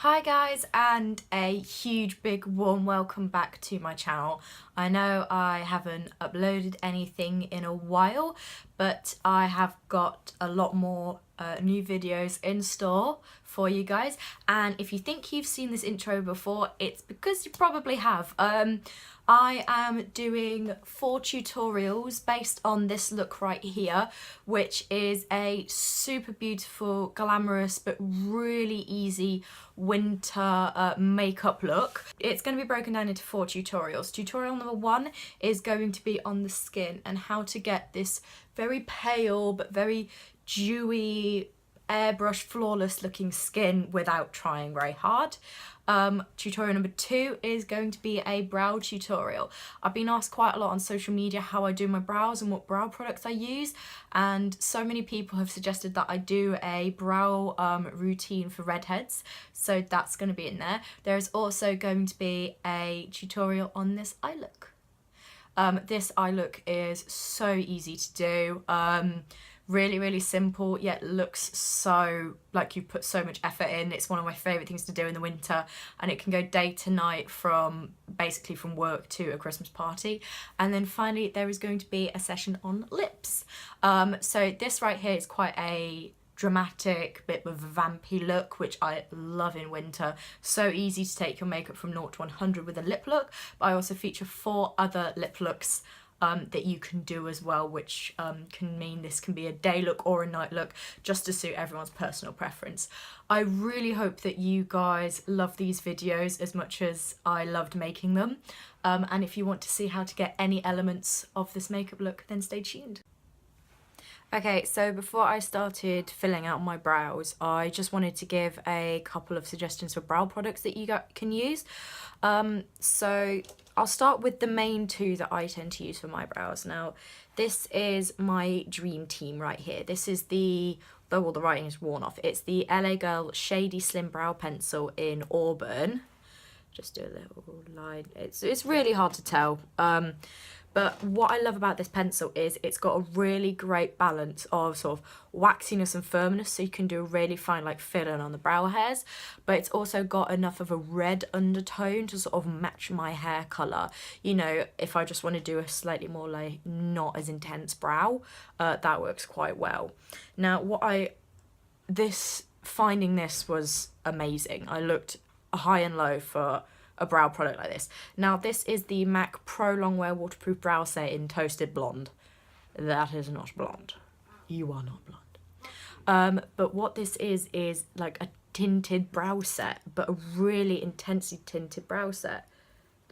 Hi guys, and a huge big warm welcome back to my channel. I know I haven't uploaded anything in a while, but I have got a lot more new videos in store for you guys, and if you think you've seen this intro before, it's because you probably have. I am doing 4 tutorials based on this look right here, which is a super beautiful, glamorous, but really easy winter makeup look. It's going to be broken down into 4 tutorials. Tutorial number 1 is going to be on the skin and how to get this very pale but very dewy, airbrush flawless looking skin without trying very hard. Tutorial number 2 is going to be a brow tutorial. I've been asked quite a lot on social media how I do my brows and what brow products I use, and so many people have suggested that I do a brow routine for redheads, so that's going to be in there. There's also going to be a tutorial on this eye look. This eye look is so easy to do. Really simple, yet looks so like you put so much effort in. It's one of my favourite things to do in the winter, and it can go day to night from basically from work to a Christmas party. And then finally there is going to be a session on lips. So this right here is quite a dramatic, bit of a vampy look, which I love in winter. So easy to take your makeup from 0 to 100 with a lip look, but I also feature 4 other lip looks that you can do as well, which can mean this can be a day look or a night look, just to suit everyone's personal preference. I really hope that you guys love these videos as much as I loved making them, and if you want to see how to get any elements of this makeup look, then stay tuned. Okay, so before I started filling out my brows, I just wanted to give a couple of suggestions for brow products that you can use. So I'll start with the main 2 that I tend to use for my brows. Now, this is my dream team right here. This is though all the writing is worn off, it's the LA Girl Shady Slim Brow Pencil in Auburn. Just do a little line. It's really hard to tell. But what I love about this pencil is it's got a really great balance of sort of waxiness and firmness, so you can do a really fine like fill-in on the brow hairs, but it's also got enough of a red undertone to sort of match my hair colour. You know, if I just want to do a slightly more like not as intense brow, that works quite well. Now finding this was amazing. I looked high and low for a brow product like this. Now this is the MAC Pro Longwear Waterproof Brow Set in Toasted Blonde. That is not blonde. You are not blonde. But what this is like a tinted brow set, but a really intensely tinted brow set.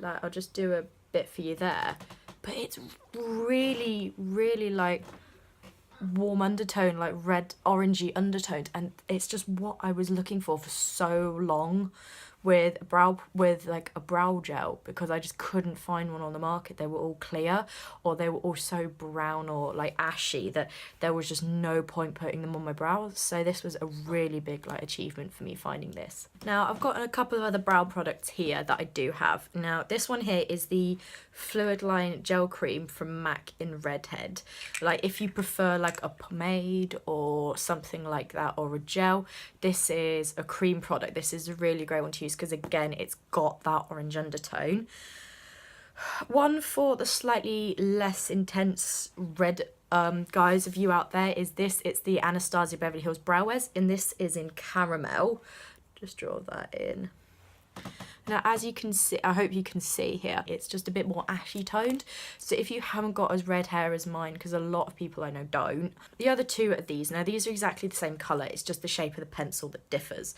Like, I'll just do a bit for you there. But it's really like warm undertone, like red orangey undertones, and it's just what I was looking for so long with like a brow gel, because I just couldn't find one on the market. They were all clear, or they were all so brown or like ashy that there was just no point putting them on my brows. So this was a really big like achievement for me finding this. Now I've got a couple of other brow products here that I do have. Now this one here is the Fluidline gel cream from MAC in Redhead. Like, if you prefer like a pomade or something like that, or a gel, this is a cream product. This is a really great one to use because again it's got that orange undertone. One for the slightly less intense red guys of you out there is this. It's the Anastasia Beverley Hills Brow Wears, and this is in caramel. Just draw that in. Now, as you can see, I hope you can see here, it's just a bit more ashy toned. So if you haven't got as red hair as mine, because a lot of people I know don't, the other 2 are these. Now, these are exactly the same colour, it's just the shape of the pencil that differs.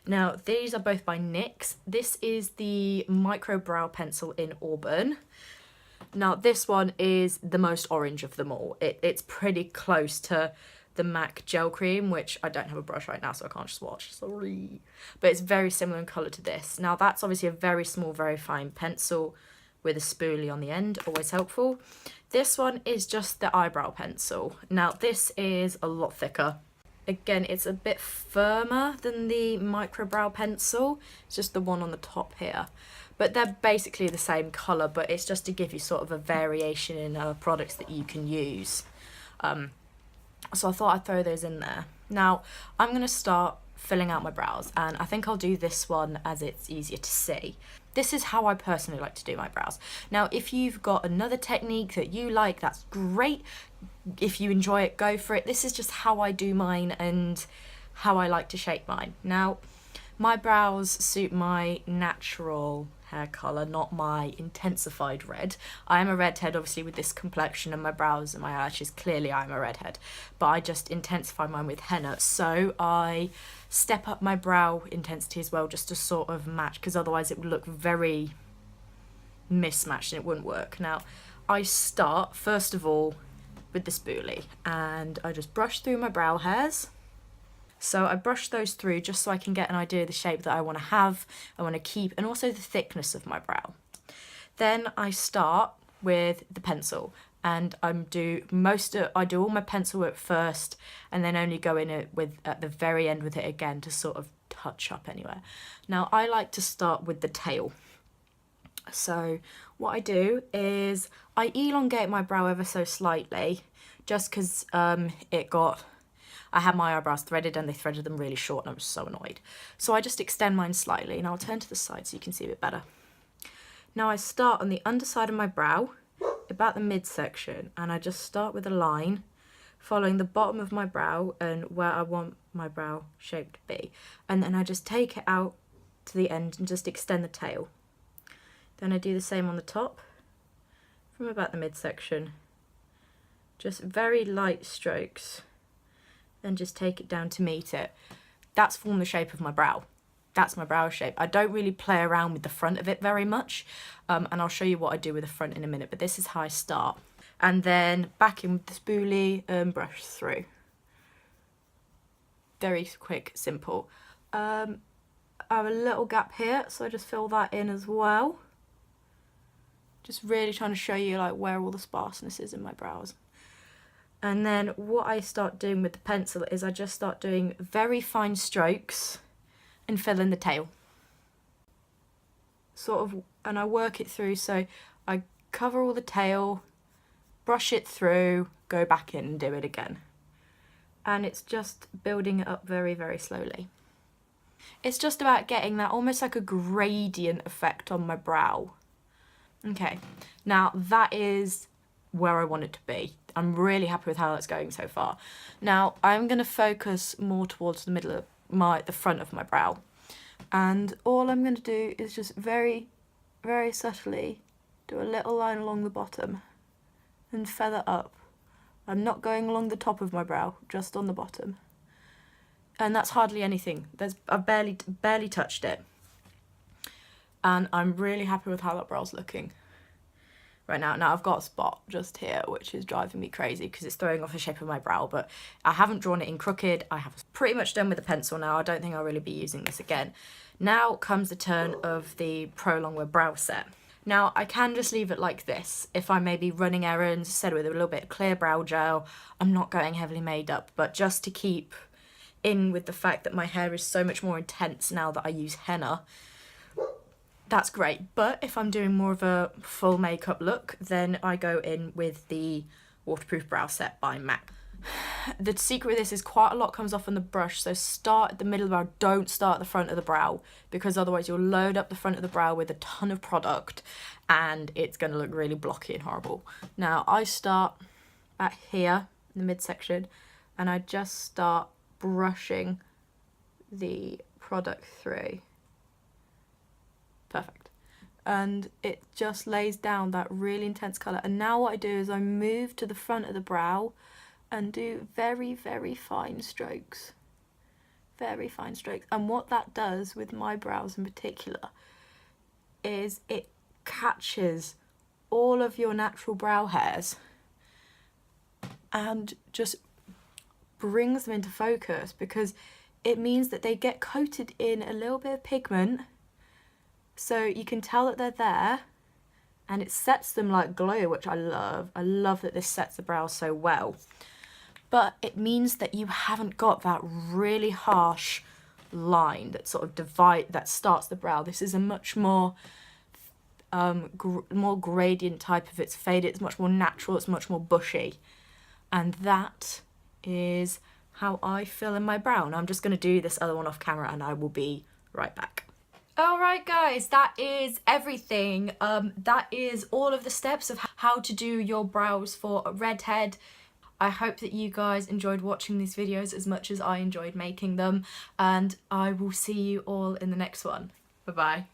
Now, these are both by NYX. This is the Micro Brow Pencil in Auburn. Now, this one is the most orange of them all. It's pretty close to the MAC gel cream, which I don't have a brush right now, so I can't swatch, sorry. But it's very similar in colour to this. Now that's obviously a very small, very fine pencil with a spoolie on the end, always helpful. This one is just the eyebrow pencil. Now this is a lot thicker. Again, it's a bit firmer than the micro brow pencil. It's just the one on the top here. But they're basically the same colour, but it's just to give you sort of a variation in products that you can use. So I thought I'd throw those in there. Now, I'm going to start filling out my brows, and I think I'll do this one as it's easier to see. This is how I personally like to do my brows. Now, if you've got another technique that you like, that's great. If you enjoy it, go for it. This is just how I do mine and how I like to shape mine. Now, my brows suit my natural hair colour, not my intensified red. I am a redhead, obviously, with this complexion and my brows and my eyelashes. Clearly, I'm a redhead, but I just intensify mine with henna. So I step up my brow intensity as well, just to sort of match, because otherwise it would look very mismatched and it wouldn't work. Now, I start, first of all, with the spoolie, and I just brush through my brow hairs. So I brush those through just so I can get an idea of the shape that I want to have, I want to keep, and also the thickness of my brow. Then I start with the pencil, and I do all my pencil work first, and then only go in it with at the very end with it again to sort of touch up anywhere. Now, I like to start with the tail. So what I do is I elongate my brow ever so slightly, just because I had my eyebrows threaded and they threaded them really short and I was so annoyed. So I just extend mine slightly, and I'll turn to the side so you can see a bit better. Now I start on the underside of my brow, about the midsection, and I just start with a line following the bottom of my brow and where I want my brow shape to be. And then I just take it out to the end and just extend the tail. Then I do the same on the top, from about the midsection. Just very light strokes. Then just take it down to meet it. That's formed the shape of my brow. That's my brow shape. I don't really play around with the front of it very much, and I'll show you what I do with the front in a minute, but this is how I start. And then back in with the spoolie and brush through. Very quick, simple. I have a little gap here, so I just fill that in as well. Just really trying to show you like where all the sparseness is in my brows. And then what I start doing with the pencil is I just start doing very fine strokes and fill in the tail. Sort of, and I work it through, so I cover all the tail, brush it through, go back in and do it again. And it's just building it up very, very slowly. It's just about getting that almost like a gradient effect on my brow. Okay, now that is where I want it to be. I'm really happy with how that's going so far. Now I'm going to focus more towards the middle of the front of my brow, and all I'm going to do is just very, very subtly do a little line along the bottom and feather up. I'm not going along the top of my brow, just on the bottom, and that's hardly anything. I've barely touched it, and I'm really happy with how that brow's looking right now. Now I've got a spot just here which is driving me crazy because it's throwing off the shape of my brow, but I haven't drawn it in crooked. I have pretty much done with the pencil now. I don't think I'll really be using this again. Now comes the turn of the Pro Longwear brow set. Now I can just leave it like this if I may be running errands, said with a little bit of clear brow gel. I'm not going heavily made up, but just to keep in with the fact that my hair is so much more intense now that I use henna, that's great. But if I'm doing more of a full makeup look, then I go in with the waterproof brow set by MAC. The secret with this is quite a lot comes off on the brush, so start at the middle of the brow, don't start at the front of the brow, because otherwise you'll load up the front of the brow with a ton of product and it's going to look really blocky and horrible. Now I start at here in the midsection and I just start brushing the product through. Perfect. And it just lays down that really intense colour. And now what I do is I move to the front of the brow and do very, very fine strokes. Very fine strokes. And what that does with my brows in particular is it catches all of your natural brow hairs and just brings them into focus, because it means that they get coated in a little bit of pigment, so you can tell that they're there, and it sets them like glue, which I love. I love that this sets the brows so well. But it means that you haven't got that really harsh line that sort of that starts the brow. This is a much more more gradient type of, it's faded, it's much more natural, it's much more bushy. And that is how I fill in my brow. And I'm just going to do this other one off camera and I will be right back. Alright guys, that is everything. That is all of the steps of how to do your brows for a redhead. I hope that you guys enjoyed watching these videos as much as I enjoyed making them, and I will see you all in the next one. Bye bye.